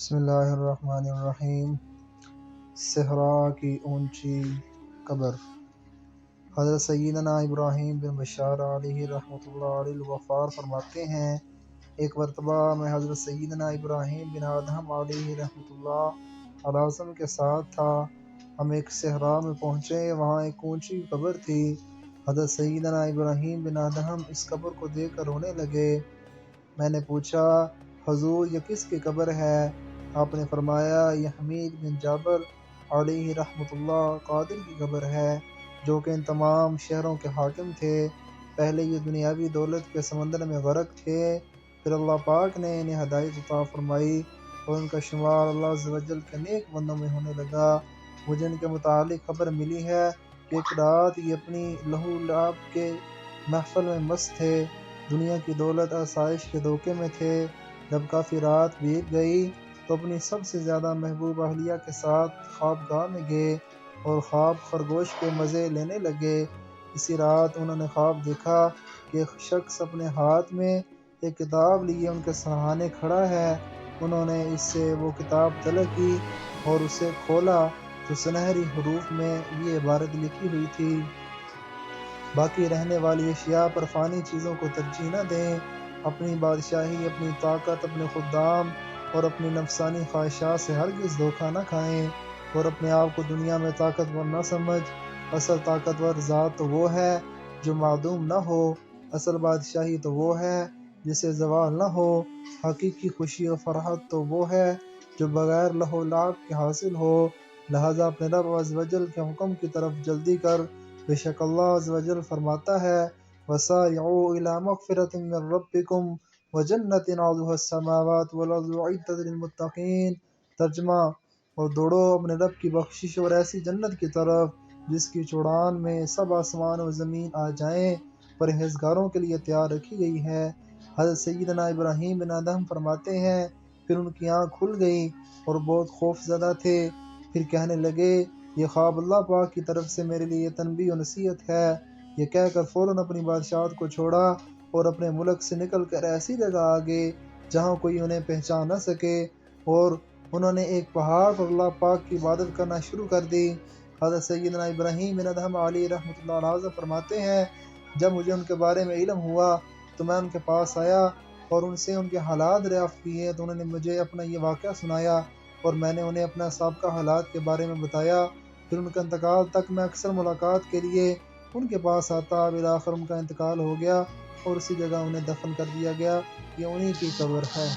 بسم اللہ الرحمن الرحیم۔ صحرا کی اونچی قبر۔ حضرت سیدنا ابراہیم بن بشار علیہ رحمۃ اللہ علیہ الغفار فرماتے ہیں، ایک مرتبہ میں حضرت سیدنا ابراہیم بن ادہم علیہ رحمۃ اللہ علیہ کے ساتھ تھا۔ ہم ایک صحرا میں پہنچے، وہاں ایک اونچی قبر تھی۔ حضرت سیدنا ابراہیم بن ادہم اس قبر کو دیکھ کر رونے لگے۔ میں نے پوچھا، حضور یہ کس کی قبر ہے؟ آپ نے فرمایا، یہ حمید بن جابر علیہ رحمۃ اللہ قادر کی قبر ہے، جو کہ ان تمام شہروں کے حاکم تھے۔ پہلے یہ دنیاوی دولت کے سمندر میں غرق تھے، پھر اللہ پاک نے انہیں ہدایت عطا فرمائی اور ان کا شمار اللہ عز و جل کے نیک بندوں میں ہونے لگا۔ مجھے ان کے متعلق خبر ملی ہے کہ ایک رات یہ اپنی لہو لعب کے محفل میں مست تھے، دنیا کی دولت آسائش کے دھوکے میں تھے۔ جب کافی رات بیت گئی تو اپنی سب سے زیادہ محبوب اہلیہ کے ساتھ خوابگاہ میں گئے اور خواب خرگوش کے مزے لینے لگے۔ اسی رات انہوں نے خواب دیکھا کہ ایک شخص اپنے ہاتھ میں ایک کتاب لیے ان کے سرہانے کھڑا ہے۔ انہوں نے اس سے وہ کتاب طلب کی اور اسے کھولا تو سنہری حروف میں یہ عبارت لکھی ہوئی تھی: باقی رہنے والی اشیاء پر فانی چیزوں کو ترجیح نہ دیں، اپنی بادشاہی، اپنی طاقت، اپنے خدام اور اپنی نفسانی خواہشات سے ہرگز دھوکہ نہ کھائیں، اور اپنے آپ کو دنیا میں طاقتور نہ سمجھ۔ اصل طاقتور ذات تو وہ ہے جو معدوم نہ ہو، اصل بادشاہی تو وہ ہے جسے زوال نہ ہو، حقیقی خوشی و فرحت تو وہ ہے جو بغیر لہو لعب کے حاصل ہو۔ لہذا اپنے رب عز و جل کے حکم کی طرف جلدی کر، بے شک اللہ عز و جل فرماتا ہے: وَسَارِعُوا إِلَىٰ مَغْفِرَةٍ مِّن رَّبِّكُمْ وَجَنَّةٍ عَرْضُهَا السَّمَاوَاتُ وَالْأَرْضُ أُعِدَّتْ لِلْمُتَّقِينَ۔ ترجمہ: اور دوڑو اپنے رب کی بخشش اور ایسی جنت کی طرف جس کی چوڑان میں سب آسمان و زمین آ جائیں، پرہیزگاروں کے لیے تیار رکھی گئی ہے۔ حضرت سیدنا ابراہیم بن ادہم فرماتے ہیں، پھر ان کی آنکھ کھل گئی اور بہت خوف زدہ تھے، پھر کہنے لگے، یہ خواب اللہ پاک کی طرف سے میرے لیے تنبیہ و نصیحت ہے۔ یہ کہہ کر فوراً اپنی بادشاہت کو چھوڑا اور اپنے ملک سے نکل کر ایسی جگہ آ گئے جہاں کوئی انہیں پہچان نہ سکے، اور انہوں نے ایک پہاڑ پر اللہ پاک کی عبادت کرنا شروع کر دی۔ حضرت سیدنا ابراہیم بن ادہم علیہ رحمۃ اللہ علیہ فرماتے ہیں، جب مجھے ان کے بارے میں علم ہوا تو میں ان کے پاس آیا اور ان سے ان کے حالات دریافت کیے، تو انہوں نے مجھے اپنا یہ واقعہ سنایا اور میں نے انہیں اپنا سابقہ حالات کے بارے میں بتایا۔ پھر ان کے انتقال تک میں اکثر ملاقات کے لیے ان کے پاس آتا، بالآخر ان کا انتقال ہو گیا اور اسی جگہ انہیں دفن کر دیا گیا۔ یہ انہی کی قبر ہے۔